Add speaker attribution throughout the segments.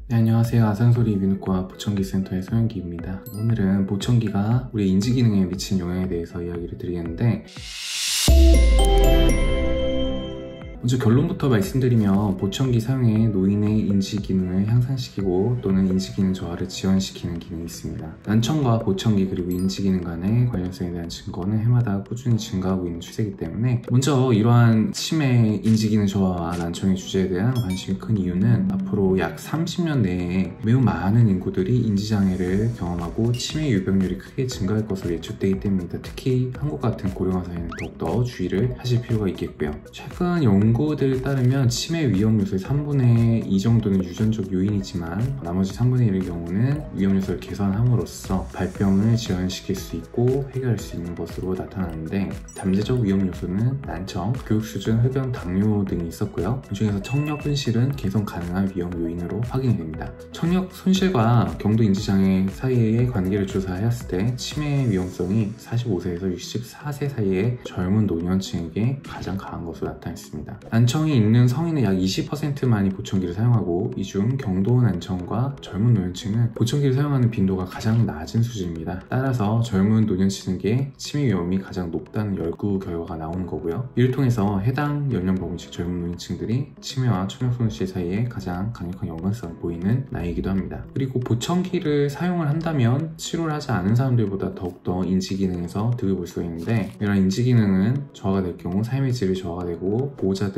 Speaker 1: 네, 안녕하세요. 아산소리 이비인후과 보청기 센터의 소영기입니다. 오늘은 보청기가 우리 인지 기능에 미친 영향에 대해서 이야기를 드리겠는데, 먼저 결론부터 말씀드리면 보청기 사용에 노인의 인지 기능을 향상시키고 또는 인지 기능 저하를 지연시키는 기능이 있습니다. 난청과 보청기 그리고 인지 기능 간의 관련성에 대한 증거는 해마다 꾸준히 증가하고 있는 추세이기 때문에, 먼저 이러한 치매 인지 기능 저하와 난청의 주제에 대한 관심이 큰 이유는 앞으로 약 30년 내에 매우 많은 인구들이 인지장애를 경험하고 치매 유병률이 크게 증가할 것으로 예측되기 때문입니다. 특히 한국 같은 고령화 사회는 더욱더 주의를 하실 필요가 있겠고요. 최근 연구들에 따르면 치매 위험 요소의 3분의 2 정도는 유전적 요인이지만 나머지 3분의 1의 경우는 위험 요소를 개선함으로써 발병을 지연시킬 수 있고 해결할 수 있는 것으로 나타나는데, 잠재적 위험 요소는 난청, 교육 수준, 흡연, 당뇨 등이 있었고요. 그 중에서 청력 손실은 개선 가능한 위험 요인으로 확인이 됩니다. 청력 손실과 경도 인지장애 사이의 관계를 조사하였을 때 치매 위험성이 45세에서 64세 사이의 젊은 노년층에게 가장 강한 것으로 나타났습니다. 난청이 있는 성인의 약 20%만이 보청기를 사용하고, 이 중 경도 난청과 젊은 노년층은 보청기를 사용하는 빈도가 가장 낮은 수준입니다. 따라서 젊은 노년층에게 치매 위험이 가장 높다는 연구 결과가 나오는 거고요. 이를 통해서 해당 연령 범위 즉 젊은 노년층들이 치매와 청력 손실 사이에 가장 강력한 연관성을 보이는 나이이기도 합니다. 그리고 보청기를 사용을 한다면 치료를 하지 않은 사람들보다 더욱더 인지 기능에서 득을 볼 수가 있는데, 이런 인지 기능은 저하가 될 경우 삶의 질이 저하가 되고 보호자들이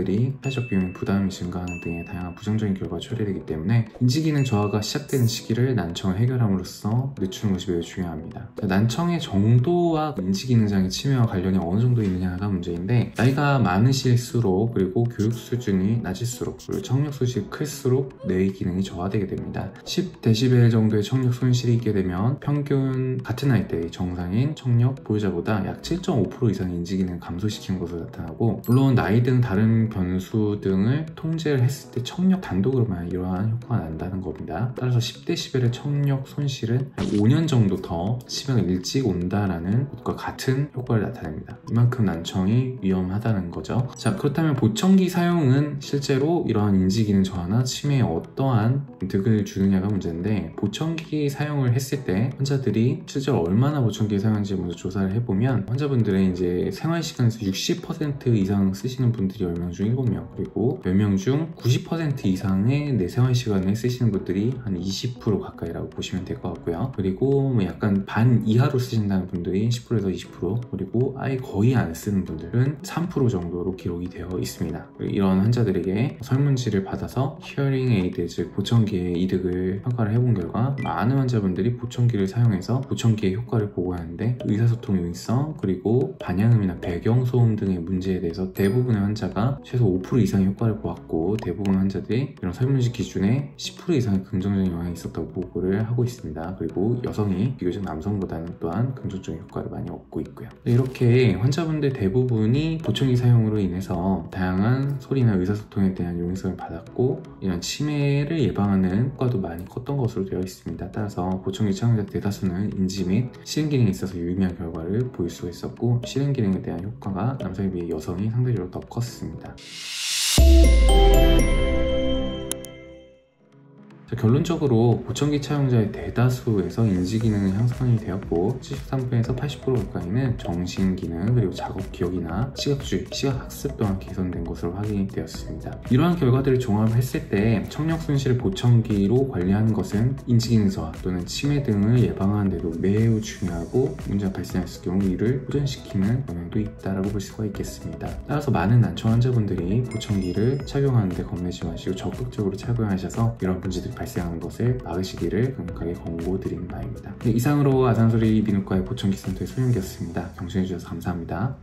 Speaker 1: 사회적 비용 부담이 증가하는 등의 다양한 부정적인 결과가 초래되기 때문에 인지기능 저하가 시작되는 시기를 난청을 해결함으로써 늦추는 것이 매우 중요합니다. 난청의 정도와 인지기능 장애 치매와 관련이 어느 정도 있느냐가 문제인데, 나이가 많으실수록 그리고 교육 수준이 낮을수록 그리고 청력 손실이 클수록 뇌의 기능이 저하되게 됩니다. 10dB 정도의 청력 손실이 있게 되면 평균 같은 나이대의 정상인 청력 보유자보다 약 7.5% 이상의 인지기능을 감소시키는 것으로 나타나고, 물론 나이 등 다른 변수 등을 통제를 했을 때 청력 단독으로만 이러한 효과가 난다는 겁니다. 따라서 10dB의 청력 손실은 5년 정도 더 치매가 일찍 온다라는 것과 같은 효과를 나타냅니다. 이만큼 난청이 위험하다는 거죠. 자, 그렇다면 보청기 사용은 실제로 이러한 인지기능 저하나 치매에 어떠한 득을 주느냐가 문제인데, 보청기 사용을 했을 때 환자들이 실제로 얼마나 보청기를 사용하는지 먼저 조사를 해보면, 환자분들의 이제 생활시간에서 60% 이상 쓰시는 분들이 10명 중 7명, 그리고 몇 명 중 90% 이상의 내 생활시간에 쓰시는 분들이 한 20% 가까이라고 보시면 될 것 같고요. 그리고 뭐 약간 반 이하로 쓰신다는 분들이 10%에서 20%, 그리고 아예 거의 안 쓰는 분들은 3% 정도로 기록이 되어 있습니다. 이런 환자들에게 설문지를 받아서 히어링 에이드 즉 보청기의 이득을 평가를 해본 결과, 많은 환자분들이 보청기를 사용해서 보청기의 효과를 보고하는데 의사소통 요인성 그리고 반향음이나 배경소음 등의 문제에 대해서 대부분의 환자가 최소 5% 이상의 효과를 보았고, 대부분 환자들이 이런 설문지 기준에 10% 이상의 긍정적인 영향이 있었다고 보고를 하고 있습니다. 그리고 여성이 비교적 남성보다는 또한 긍정적인 효과를 많이 얻고 있고요. 이렇게 환자분들 대부분이 보청기 사용으로 인해서 다양한 소리나 의사소통에 대한 용이성을 받았고, 이런 치매를 예방하는 효과도 많이 컸던 것으로 되어 있습니다. 따라서 보청기 사용자 대다수는 인지 및 실행 기능에 있어서 유의미한 결과를 보일 수가 있었고, 실행 기능에 대한 효과가 남성에 비해 여성이 상대적으로 더 컸습니다. 결론적으로 보청기 차용자의 대다수에서 인지기능은 향상이 되었고, 73%에서 80% 가까이는 정신기능 그리고 작업 기억이나 시각주의, 시각학습 또한 개선된 것으로 확인이 되었습니다. 이러한 결과들을 종합했을 때 청력 손실을 보청기로 관리하는 것은 인지기능 저하 또는 치매 등을 예방하는 데도 매우 중요하고, 문제가 발생했을 경우 이를 호전시키는 영향도 있다고 볼 수가 있겠습니다. 따라서 많은 난청 환자분들이 보청기를 착용하는데 겁내지 마시고 적극적으로 착용하셔서 이런 문제들이 발생하는 것을 막으시기를 강력하게 권고드리는 바입니다. 네, 이상으로 아산소리 이비인후과의 보청기 센터의 소영기였습니다. 경청해주셔서 감사합니다.